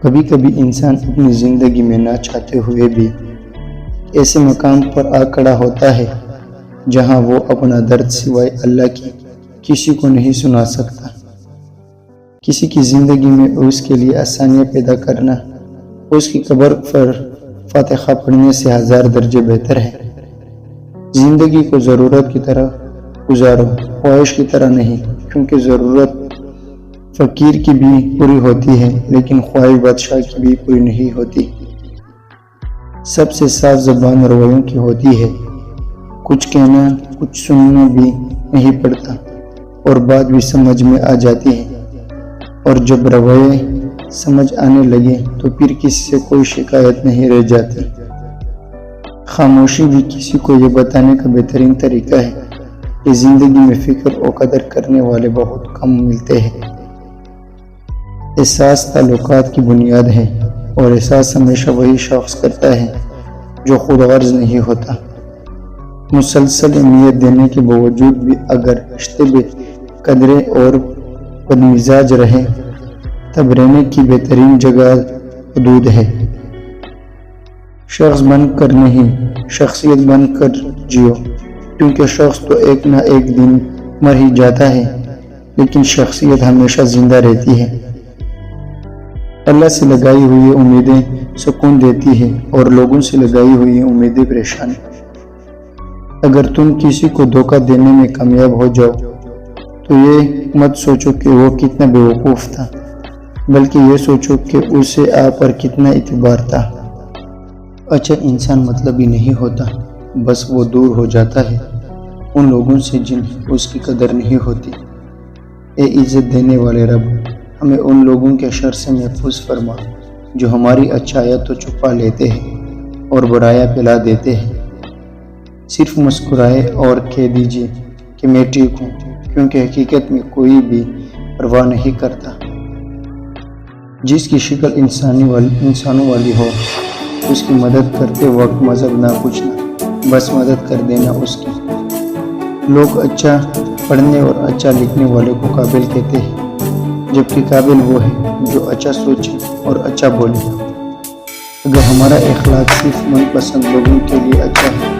कभी कभी इंसान अपनी ज़िंदगी में ना चाहते हुए भी ऐसे मकाम पर आ खड़ा होता है जहां वो अपना दर्द सिवाय अल्लाह की किसी को नहीं सुना सकता। किसी की ज़िंदगी में उसके लिए आसानियाँ पैदा करना उसकी कब्र पर फातिहा पढ़ने से 1000 दर्जे बेहतर है। ज़िंदगी को ज़रूरत की तरह गुजारो, ख्वाहिश की तरह नहीं, क्योंकि ज़रूरत फ़कीर की भी पूरी होती है लेकिन ख्वाहिश बादशाह की भी पूरी नहीं होती। सबसे साफ ज़बान रवैयों की होती है, कुछ कहना कुछ सुनना भी नहीं पड़ता और बात भी समझ में आ जाती है। और जब रवैये समझ आने लगे तो फिर किसी से कोई शिकायत नहीं रह जाती। खामोशी भी किसी को ये बताने का बेहतरीन तरीका है कि ज़िंदगी में फ़िक्र और कदर करने वाले बहुत कम मिलते हैं। एहसास ताल्लुकात की बुनियाद है और एहसास हमेशा वही शख्स करता है जो खुद गर्ज नहीं होता। मुसलसल अहमियत देने के बावजूद भी अगर रिश्ते बेकदरे और बदमिजाज रहे तब रहने की बेहतरीन जगह हदूद है। शख्स बनकर नहीं, शख्सियत बनकर जियो, क्योंकि शख्स तो एक ना एक दिन मर ही जाता है लेकिन शख्सियत हमेशा जिंदा रहती है। अल्लाह से लगाई हुई उम्मीदें सुकून देती है और लोगों से लगाई हुई उम्मीदें परेशानी। अगर तुम किसी को धोखा देने में कामयाब हो जाओ तो ये मत सोचो कि वो कितना बेवकूफ़ था, बल्कि ये सोचो कि उसे आप पर कितना इतबार था। अच्छा इंसान मतलबी नहीं होता, बस वो दूर हो जाता है उन लोगों से जिन्हें उसकी कदर नहीं होती। ए इज़्ज़त देने वाले रब, हमें उन लोगों के शर से महफूज फरमा जो हमारी अच्छाइयाँ तो छुपा लेते हैं और बुराइयाँ फैला देते हैं। सिर्फ मुस्कुराए और कह दीजिए कि मैं ठीक हूँ, क्योंकि हकीकत में कोई भी परवाह नहीं करता। जिसकी शक्ल इंसानों वाली हो उसकी मदद करते वक्त मज़हब ना पूछना, बस मदद कर देना उसकी। लोग अच्छा पढ़ने और अच्छा लिखने वाले को काबिल कहते हैं, जबकि काबिल वो है जो अच्छा सोचे और अच्छा बोले। अगर हमारा इखलाक सिर्फ मनपसंद लोगों के लिए अच्छा है